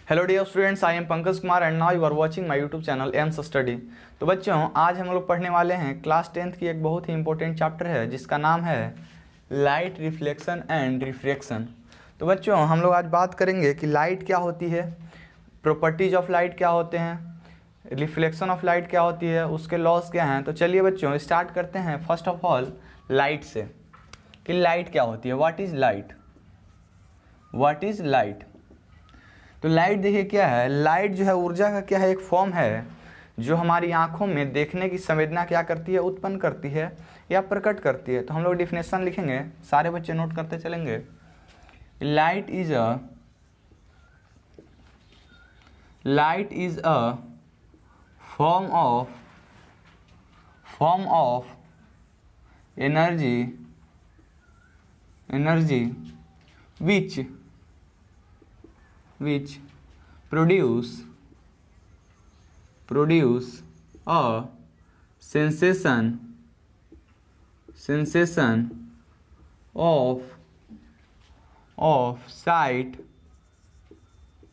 Hello dear students, I am Pankaj Kumar and now you are watching my YouTube channel aims study. तो बच्चों, आज हम लोग पढ़ने वाले हैं क्लास 10th की एक बहुत ही इंपॉर्टेंट चैप्टर है जिसका नाम है लाइट रिफ्लेक्शन एंड रिफ्रैक्शन। तो बच्चों, हम लोग आज बात करेंगे कि लाइट क्या होती है, प्रॉपर्टीज ऑफ लाइट क्या होते हैं, रिफ्लेक्शन ऑफ लाइट क्या होती है, उसके लॉस क्या हैं। तो चलिए बच्चों स्टार्ट करते हैं फर्स्ट ऑफ ऑल लाइट से कि लाइट क्या होती है। What is light, what is light. तो लाइट देखिए क्या है, लाइट जो है ऊर्जा का क्या है, एक फॉर्म है जो हमारी आंखों में देखने की संवेदना क्या करती है, उत्पन्न करती है या प्रकट करती है। तो हम लोग डिफिनेशन लिखेंगे, सारे बच्चे नोट करते चलेंगे। Light is a form of energy which produce a sensation of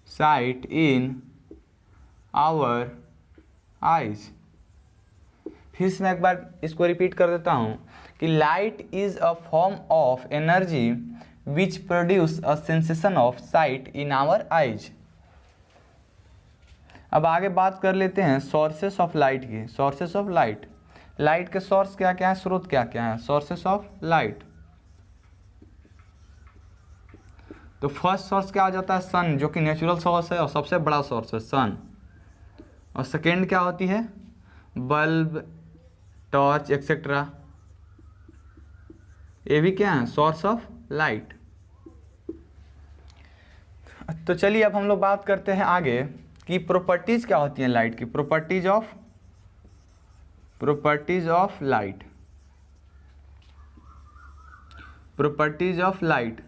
sight in our eyes। फिर से मैं एक बार इसको रिपीट कर देता हूँ कि light is a form of energy which produce a sensation of sight in our eyes. अब आगे बात कर लेते हैं सोर्सेस ऑफ लाइट की। सोर्सेस ऑफ लाइट, लाइट के सोर्स क्या क्या है, स्रोत क्या क्या है। सोर्सेस ऑफ लाइट, तो फर्स्ट सोर्स क्या आ जाता है, सन, जो कि नेचुरल सोर्स है और सबसे बड़ा सोर्स है सन। और सेकेंड क्या होती है, बल्ब, टॉर्च एक्सेट्रा, ये भी क्या है, सोर्स ऑफ लाइट। तो चलिए अब हम लोग बात करते हैं आगे कि प्रॉपर्टीज क्या होती हैं लाइट की। Properties of light.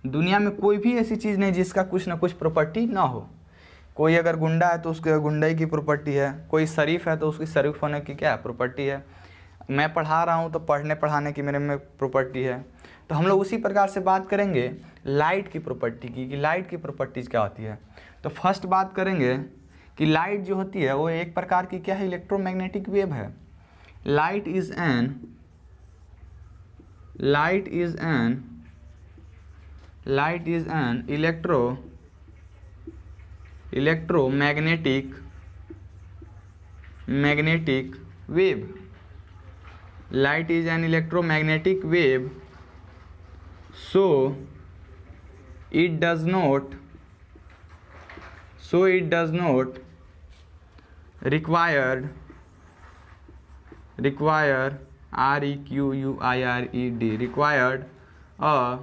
दुनिया में कोई भी ऐसी चीज़ नहीं जिसका कुछ ना कुछ प्रॉपर्टी ना हो। कोई अगर गुंडा है तो उसके गुंडाई की प्रॉपर्टी है, कोई शरीफ है तो उसकी शरीफ होने की क्या प्रॉपर्टी है। मैं पढ़ा रहा हूँ तो पढ़ने पढ़ाने की मेरे में प्रॉपर्टी है। तो हम लोग उसी प्रकार से बात करेंगे लाइट की प्रॉपर्टी की, कि लाइट की प्रॉपर्टीज़ क्या होती है। तो फर्स्ट बात करेंगे कि लाइट जो होती है वो एक प्रकार की क्या है, इलेक्ट्रोमैग्नेटिक वेव है। Light is an electromagnetic wave. Light is an electromagnetic wave, so it does not require required a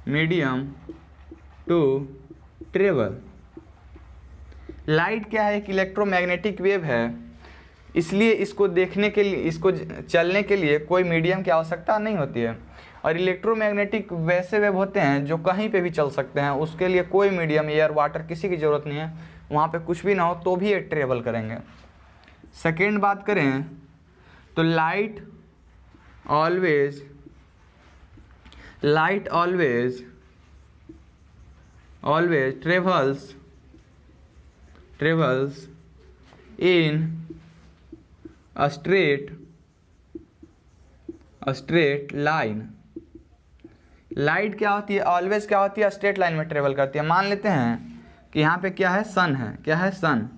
medium to travel। Light क्या है, एक इलेक्ट्रोमैग्नेटिक वेव है, इसलिए इसको देखने के लिए, इसको चलने के लिए कोई मीडियम की आवश्यकता नहीं होती है। और इलेक्ट्रोमैग्नेटिक वैसे वेव होते हैं जो कहीं पे भी चल सकते हैं, उसके लिए कोई मीडियम, एयर, वाटर, किसी की ज़रूरत नहीं है। वहाँ पे कुछ भी ना हो तो भी ये ट्रेवल करेंगे। सेकेंड बात करें तो light always travels in a straight line। Light क्या होती है, ऑलवेज क्या होती है, स्ट्रेट लाइन में ट्रेवल करती है। मान लेते हैं कि यहाँ पे क्या है, सन है, क्या है, सन।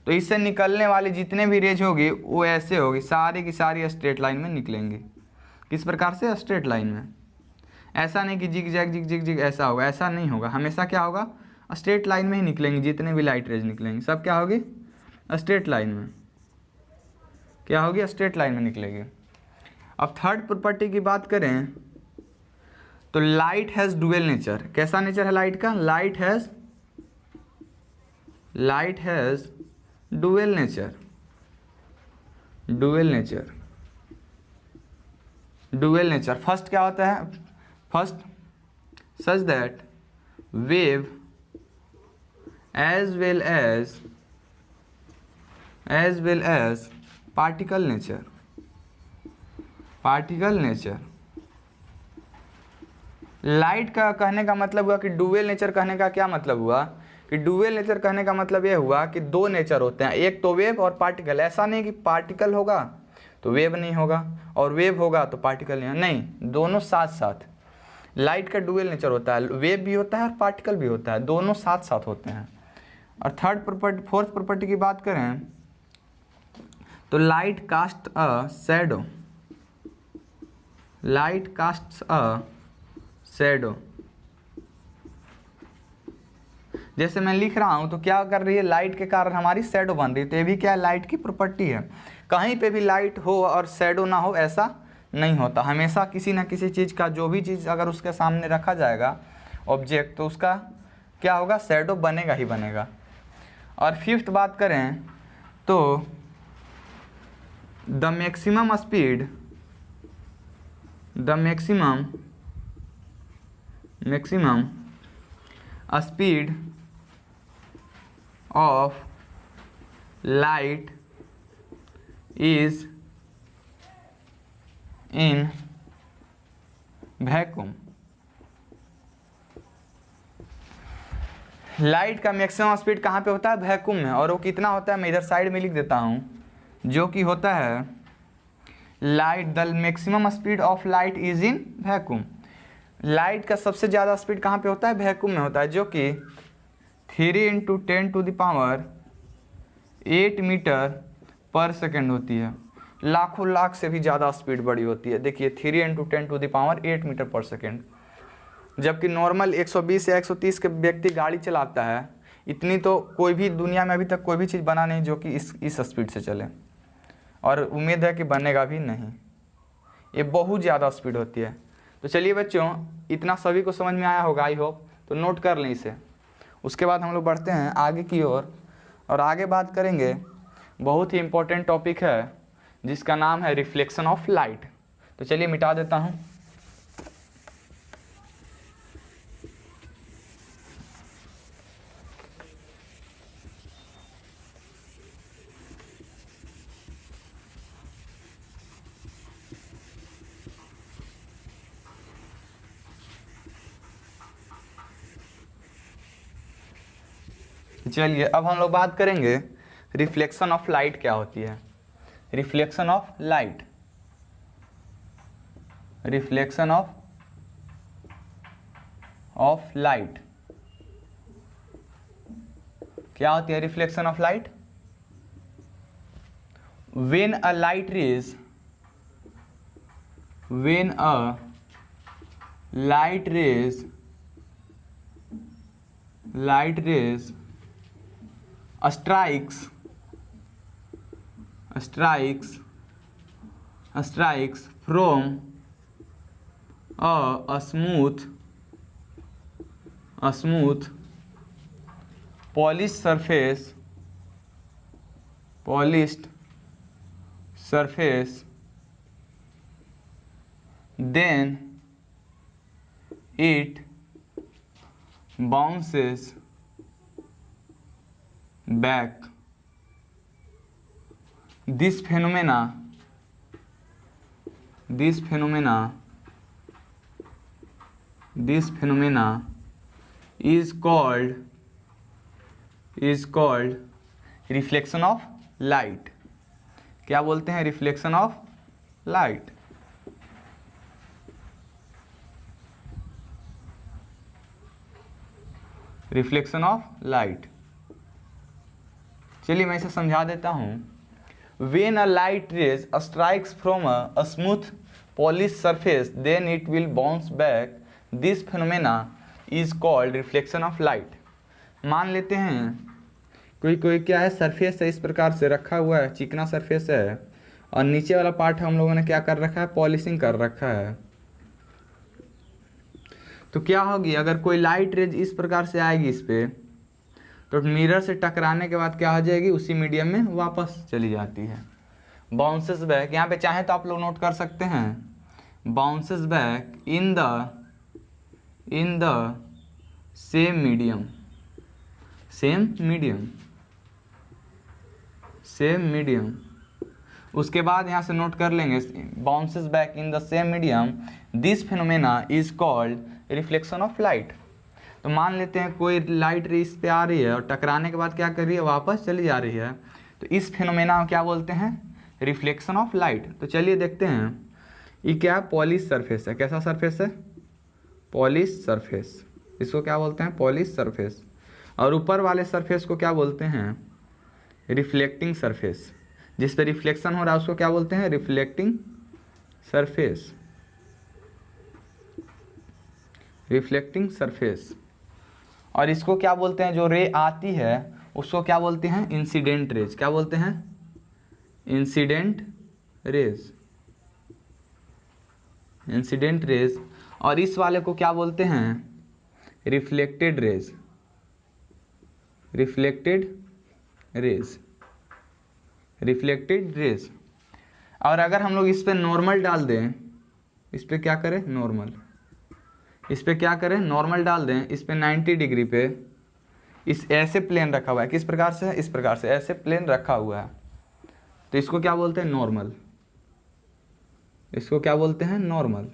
तो इससे निकलने वाली जितने भी रेज होगी वो ऐसे होगी, सारी की सारी स्ट्रेट लाइन में निकलेंगी। किस प्रकार से, स्ट्रेट लाइन में। ऐसा नहीं कि जिग जैग ऐसा होगा, ऐसा नहीं होगा। हमेशा क्या होगा, स्ट्रेट लाइन में ही निकलेंगी। जितने भी लाइट रेज निकलेंगी सब क्या होगी, स्ट्रेट लाइन में। क्या होगी, स्ट्रेट लाइन में निकलेगी। अब थर्ड प्रॉपर्टी की बात करें तो लाइट हैज़ डुअल नेचर। कैसा नेचर है लाइट का, light has dual nature. First क्या होता है, first such that wave as well as particle nature light का कहने का मतलब हुआ कि डुअल नेचर कहने का क्या मतलब हुआ कि डुअल नेचर कहने का मतलब ये हुआ कि दो नेचर होते हैं, एक तो वेव और पार्टिकल। ऐसा नहीं कि पार्टिकल होगा तो वेव नहीं होगा और वेव होगा तो पार्टिकल नहीं, नहीं, दोनों साथ साथ। लाइट का डुअल नेचर होता है, वेव भी होता है और पार्टिकल भी होता है, दोनों साथ साथ होते हैं। और फोर्थ प्रॉपर्टी की बात करें तो light cast a shadow, light cast a shadow. जैसे मैं लिख रहा हूँ तो क्या कर रही है, लाइट के कारण हमारी शैडो बन रही है, तो ये भी क्या है, लाइट की प्रॉपर्टी है। कहीं पे भी लाइट हो और शैडो ना हो ऐसा नहीं होता, हमेशा किसी ना किसी चीज़ का, जो भी चीज़ अगर उसके सामने रखा जाएगा ऑब्जेक्ट, तो उसका क्या होगा, शैडो बनेगा ही बनेगा। और फिफ्थ बात करें तो the maximum speed, the maximum speed of light is in vacuum। Light का मैक्सिमम स्पीड कहाँ पे होता है, वैक्यूम में। और वो कितना होता है, मैं इधर साइड में लिख देता हूँ, जो कि होता है light, the maximum speed of light is in vacuum. Light का सबसे ज़्यादा स्पीड कहाँ पे होता है, वैक्यूम में होता है, जो कि 3 × 10⁸ मीटर पर सेकेंड होती है। लाखों लाख से भी ज़्यादा स्पीड बड़ी होती है। देखिए 3 × 10⁸ मीटर पर सेकेंड, जबकि नॉर्मल 120 या 130 के व्यक्ति गाड़ी चलाता है, इतनी तो कोई भी दुनिया में अभी तक कोई भी चीज़ बना नहीं जो कि इस स्पीड से चले, और उम्मीद है कि बनेगा भी नहीं। ये बहुत ज़्यादा स्पीड होती है। तो चलिए बच्चों, इतना सभी को समझ में आया होगा आई होप, तो नोट कर लें इसे। उसके बाद हम लोग बढ़ते हैं आगे की ओर, और आगे बात करेंगे, बहुत ही इम्पोर्टेंट टॉपिक है जिसका नाम है रिफ्लेक्शन ऑफ लाइट। तो चलिए मिटा देता हूँ। चलिए अब हम लोग बात करेंगे रिफ्लेक्शन ऑफ लाइट क्या होती है। Reflection of light, reflection of light क्या होती है। Reflection of light, when a light rays, when a light rays strikes from a smooth polished surface, then it bounces back. This phenomena is called reflection of light। क्या बोलते हैं, reflection of light. Reflection of light, चलिए मैं इसे समझा देता हूँ। When a light rays strikes from a smooth polished surface, then it will bounce back. This phenomena is called reflection of light। मान लेते हैं कोई क्या है, सरफेस है, इस प्रकार से रखा हुआ है, चिकना सरफेस है, और नीचे वाला पार्ट हम लोगों ने क्या कर रखा है, पॉलिशिंग कर रखा है। तो क्या होगी, अगर कोई लाइट रेज इस प्रकार से आएगी इस पर, तो मिरर से टकराने के बाद क्या हो जाएगी, उसी मीडियम में वापस चली जाती है। बाउंसेस बैक, यहाँ पे चाहे तो आप लोग नोट कर सकते हैं, bounces back in the same medium. उसके बाद यहाँ से नोट कर लेंगे, bounces back in the same medium, this phenomena is called reflection of light. तो मान लेते हैं कोई लाइट रे इस पे आ रही है और टकराने के बाद क्या कर रही है, वापस चली जा रही है, तो इस फिनोमेना को क्या बोलते हैं, रिफ्लेक्शन ऑफ लाइट। तो चलिए देखते हैं, ये क्या है, पॉलिश सरफेस है। कैसा सरफेस है, पॉलिश सरफेस, इसको क्या बोलते हैं, पॉलिश सरफेस। और ऊपर वाले सरफेस को क्या बोलते हैं, रिफ्लेक्टिंग सरफेस। जिस पे रिफ्लेक्शन हो रहा है उसको क्या बोलते हैं, रिफ्लेक्टिंग सरफेस, रिफ्लेक्टिंग सरफेस। और इसको क्या बोलते हैं, जो रे आती है उसको क्या बोलते हैं, इंसिडेंट रेज। क्या बोलते हैं, इंसिडेंट रेज, इंसिडेंट रेज। और इस वाले को क्या बोलते हैं, reflected raise, reflected raise, reflected raise. और अगर हम लोग इस पे नॉर्मल डाल दें, इस पे क्या करें, नॉर्मल, इस पे क्या करें, नॉर्मल डाल दें, इस पे 90 डिग्री पे इस ऐसे प्लेन रखा हुआ है, किस प्रकार से है, इस प्रकार से ऐसे प्लेन रखा हुआ है, तो इसको क्या बोलते हैं, नॉर्मल। इसको क्या बोलते हैं, नॉर्मल।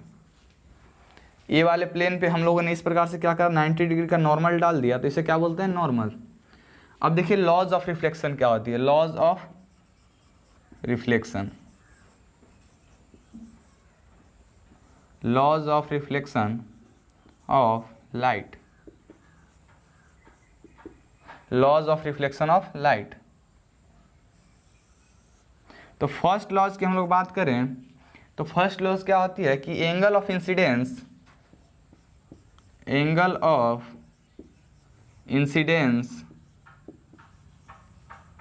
ये वाले प्लेन पे हम लोगों ने इस प्रकार से क्या करा, 90 डिग्री का नॉर्मल डाल दिया, तो इसे क्या बोलते हैं, नॉर्मल। अब देखिए लॉज ऑफ रिफ्लेक्शन क्या होती है, laws of reflection, laws of reflection of light, laws of reflection of light. तो फर्स्ट लॉज की हम लोग बात करें तो फर्स्ट लॉज क्या होती है कि angle of incidence, angle of incidence,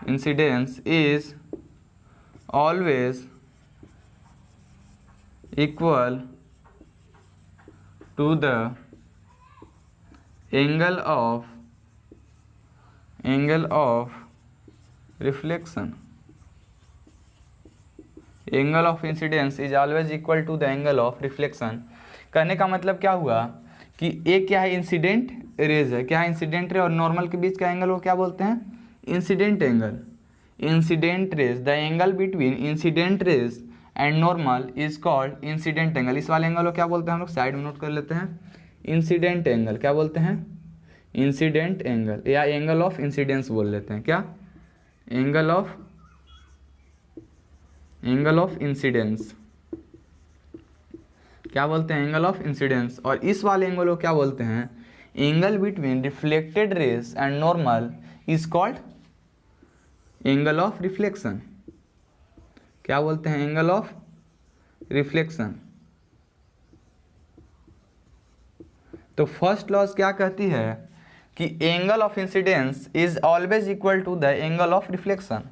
incidence is always equal to the angle of reflection. Angle of incidence is always equal to the angle of reflection. कहने का मतलब क्या हुआ कि एक क्या है, इंसिडेंट रेज है, क्या है, इंसिडेंट रे और नॉर्मल के बीच का एंगल को क्या बोलते हैं, incident angle. Incident raise, the angle between incident raise and normal is called incident angle. इस वाले एंगल को क्या बोलते हैं, हम लोग साइड में नोट कर लेते हैं, इंसिडेंट एंगल। क्या बोलते हैं, इंसिडेंट एंगल, या एंगल ऑफ इंसिडेंस बोल लेते हैं। क्या, एंगल ऑफ इंसिडेंस, क्या बोलते हैं, एंगल ऑफ इंसिडेंस। और इस वाले एंगल को क्या बोलते हैं, angle between reflected rays and normal is called angle of reflection. क्या बोलते हैं, एंगल ऑफ रिफ्लेक्शन। तो फर्स्ट लॉज क्या कहती है कि angle of incidence is always equal to the angle of reflection.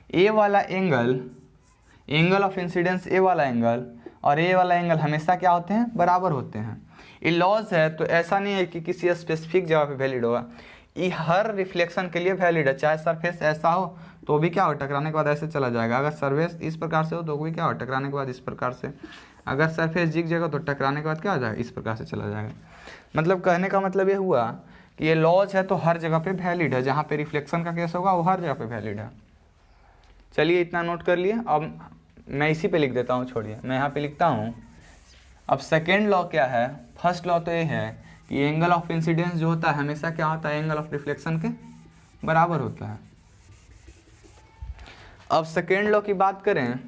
A वाला angle, angle of incidence A वाला एंगल और ए वाला एंगल हमेशा क्या होते हैं, बराबर होते हैं। ये लॉज है, तो ऐसा नहीं है कि किसी स्पेसिफिक जगह पे वैलिड होगा, ये हर रिफ्लेक्शन के लिए वैलिड है। चाहे सरफेस ऐसा हो तो भी क्या हो, टकराने के बाद ऐसे चला जाएगा। अगर सरफेस इस प्रकार से हो तो भी क्या हो, टकराने के बाद इस प्रकार से। अगर सरफेस झुक जाएगा तो टकराने के बाद क्या हो जाएगा, इस प्रकार से चला जाएगा। मतलब कहने का मतलब ये हुआ कि ये लॉज है तो हर जगह पे वैलिड है, जहाँ पे रिफ्लेक्शन का केस होगा वो हर जगह पे वैलिड है। चलिए इतना नोट कर लिए। अब मैं इसी पे लिख देता हूँ, छोड़िए मैं यहाँ पे लिखता हूँ। अब सेकेंड लॉ क्या है, फर्स्ट लॉ तो ये है कि एंगल ऑफ इंसिडेंस जो होता है हमेशा क्या होता है, एंगल ऑफ रिफ्लेक्शन के बराबर होता है। अब सेकेंड लॉ की बात करें,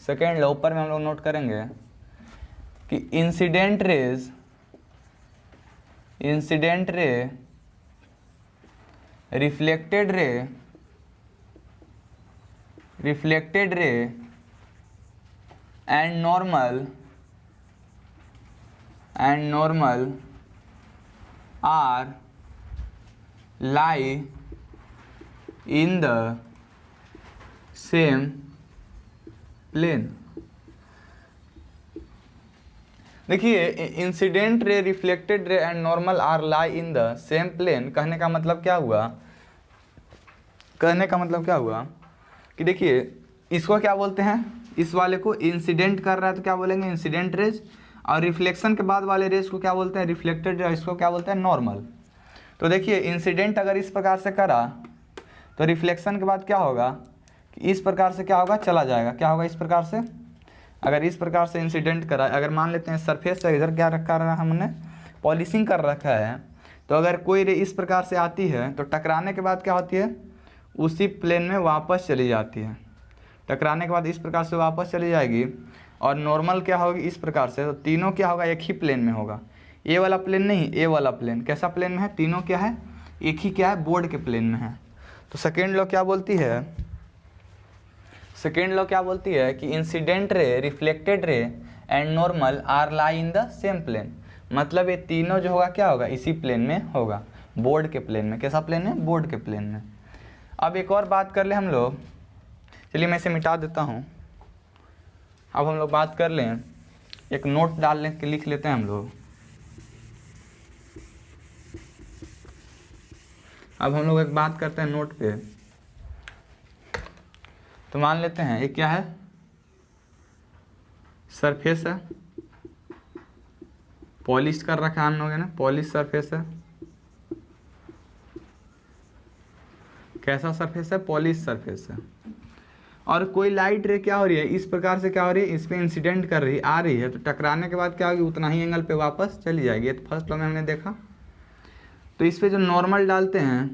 सेकेंड लॉ ऊपर में हम लोग नोट करेंगे कि incident ray, reflected ray and normal are lie in the same plane. देखिए incident ray, reflected ray and normal are lie in the same plane. कहने का मतलब क्या हुआ, कहने का मतलब क्या हुआ कि देखिए इसको क्या बोलते हैं, इस वाले को इंसिडेंट कर रहा है तो क्या बोलेंगे, इंसिडेंट रेज। और रिफ्लेक्शन के बाद वाले रेज को क्या बोलते हैं, रिफ्लेक्टेड रे। इसको क्या बोलते हैं, नॉर्मल। तो देखिए इंसिडेंट अगर इस प्रकार से करा तो रिफ्लेक्शन के बाद क्या होगा कि इस प्रकार से क्या होगा, चला जाएगा। क्या होगा, इस प्रकार से। अगर इस प्रकार से इंसिडेंट करा, अगर मान लेते हैं सरफेस से इधर क्या रखा रहा हमने, पॉलिशिंग कर रखा है, तो अगर कोई रे इस प्रकार से आती है तो टकराने के बाद क्या होती है, उसी प्लेन में वापस चली जाती है। टकराने के बाद इस प्रकार से वापस चली जाएगी और नॉर्मल क्या होगी इस प्रकार से, तो तीनों क्या होगा एक ही प्लेन में होगा। ए वाला प्लेन नहीं, ए वाला प्लेन कैसा प्लेन में है, तीनों क्या है एक ही क्या है बोर्ड के प्लेन में है। तो सेकेंड लॉ क्या बोलती है, सेकेंड लॉ क्या बोलती है कि incident ray, reflected ray and normal are lie in the same plane. मतलब ये तीनों जो होगा क्या होगा इसी प्लेन में होगा, बोर्ड के प्लेन में। कैसा प्लेन है, बोर्ड के प्लेन में। अब एक और बात कर ले हम लोग, चलिए मैं इसे मिटा देता हूँ। अब हम लोग बात कर लें, एक नोट डालने के लिख लेते हैं हम लोग। अब हम लोग एक बात करते हैं नोट पे। तो मान लेते हैं ये क्या है, सरफेस है, पॉलिश कर रखा है हम लोगों ने, पॉलिश सरफेस है। कैसा सरफेस है, पॉलिश सरफेस है। और कोई लाइट रे क्या हो रही है इस प्रकार से, क्या हो रही है इस पे इंसिडेंट कर रही आ रही है, तो टकराने के बाद क्या होगी उतना ही एंगल पे वापस चली जाएगी। तो फर्स्ट लॉ में हमने देखा। तो इस पे जो नॉर्मल डालते हैं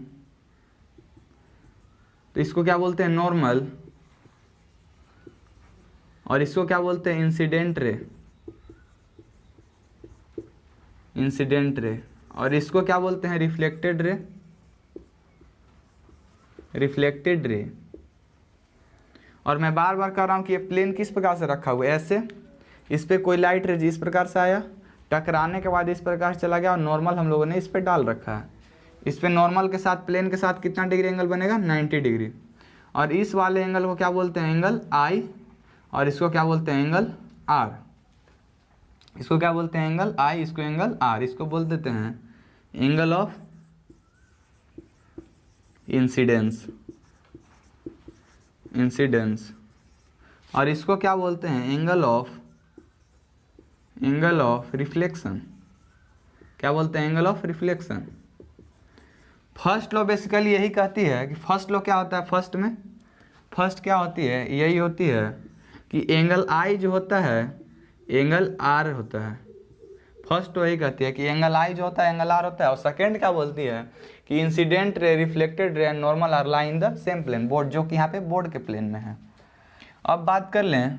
तो इसको क्या बोलते हैं नॉर्मल, और इसको क्या बोलते हैं इंसिडेंट रे, इंसिडेंट रे। और इसको क्या बोलते हैं रिफ्लेक्टेड रे, रिफ्लेक्टेड रे। और मैं बार बार कह रहा हूँ कि ये प्लेन किस प्रकार से रखा हुआ है, ऐसे इस पर कोई लाइट रे इस प्रकार से आया, टकराने के बाद इस प्रकार से चला गया, और नॉर्मल हम लोगों ने इस पर डाल रखा है। इस पर नॉर्मल के साथ प्लेन के साथ कितना डिग्री एंगल बनेगा, 90 डिग्री। और इस वाले एंगल को क्या बोलते हैं एंगल आई, और इसको क्या बोलते हैं एंगल आर। इसको क्या बोलते हैं एंगल आई, इसको एंगल आर। इसको बोल देते हैं एंगल ऑफ इंसिडेंस, इंसिडेंस। और इसको क्या बोलते हैं एंगल ऑफ रिफ्लेक्शन। क्या बोलते हैं angle of reflection. First law basically यही कहती है कि फर्स्ट लॉ क्या होता है, फर्स्ट में फर्स्ट क्या होती है, यही होती है कि एंगल आई जो होता है एंगल आर होता है। फर्स्ट वही कहती है कि एंगल आई जो होता है एंगल आर होता है। और सेकेंड क्या बोलती है कि incident ray, reflected ray and normal are lie in the same plane, board, जो कि यहाँ पे बोर्ड के प्लेन में है। अब बात कर लें,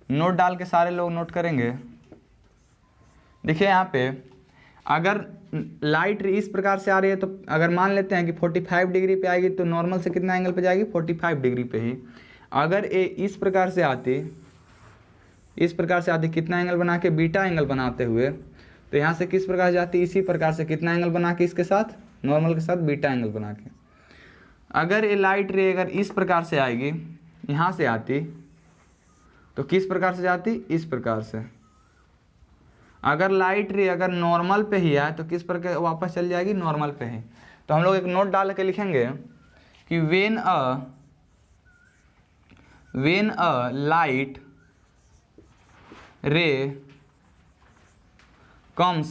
नोट डाल के सारे लोग नोट करेंगे। देखिए यहाँ पे अगर लाइट रे इस प्रकार से आ रही है, तो अगर मान लेते हैं कि 45 डिग्री पे आएगी, तो नॉर्मल से कितना एंगल पे जाएगी, 45 डिग्री पे ही। अगर ये इस प्रकार से आती, इस प्रकार से आती, कितना एंगल बना के, बीटा एंगल बनाते हुए, तो यहाँ से किस प्रकार से जाती, इसी प्रकार से कितना एंगल बना के, इसके साथ नॉर्मल के साथ बीटा एंगल बना के। अगर ये लाइट रे अगर इस प्रकार से आएगी, यहाँ से आती, तो किस प्रकार से जाती, इस प्रकार से। अगर लाइट रे अगर नॉर्मल पे ही आए तो किस प्रकार वापस चल जाएगी, नॉर्मल पे ही। तो हम लोग एक नोट डाल के लिखेंगे कि व्हेन अ लाइट रे comes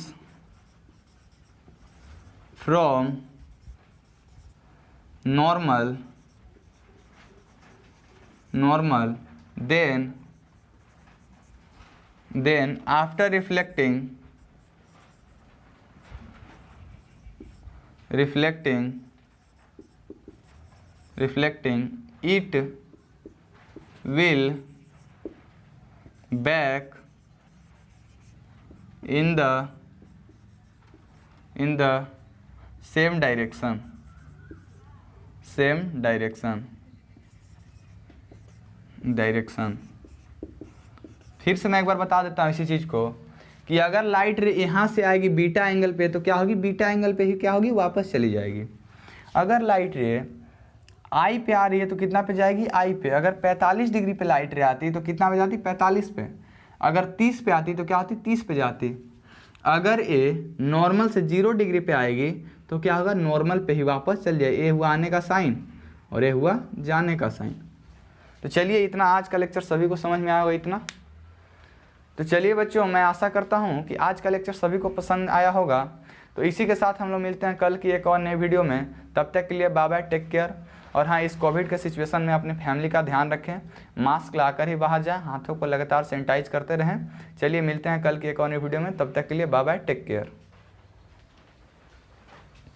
from normal then after reflecting it will back in the same direction, फिर से मैं एक बार बता देता हूँ इसी चीज़ को कि अगर लाइट रे यहाँ से आएगी बीटा एंगल पे, तो क्या होगी, बीटा एंगल पे ही क्या होगी, वापस चली जाएगी। अगर लाइट रे आई पे आ रही है तो कितना पे जाएगी, आई पे। अगर 45 डिग्री पे लाइट रे आती है तो कितना पे जाती, 45 पे। अगर 30 पे आती तो क्या होती, 30 पे जाती। अगर ए नॉर्मल से 0 डिग्री पे आएगी तो क्या होगा, नॉर्मल पे ही वापस चल जाए। ए हुआ आने का साइन और ए हुआ जाने का साइन। तो चलिए, इतना आज का लेक्चर सभी को समझ में आया होगा इतना। तो चलिए बच्चों, मैं आशा करता हूँ कि आज का लेक्चर सभी को पसंद आया होगा। तो इसी के साथ हम लोग मिलते हैं कल की एक और नई वीडियो में। तब तक के लिए बाय बाय, टेक केयर। और हाँ, इस कोविड के सिचुएशन में अपने फैमिली का ध्यान रखें, मास्क लाकर ही बाहर जाएं, हाथों को लगातार सैनिटाइज करते रहें। चलिए मिलते हैं कल की एक और नई वीडियो में, तब तक के लिए बाय बाय, टेक केयर।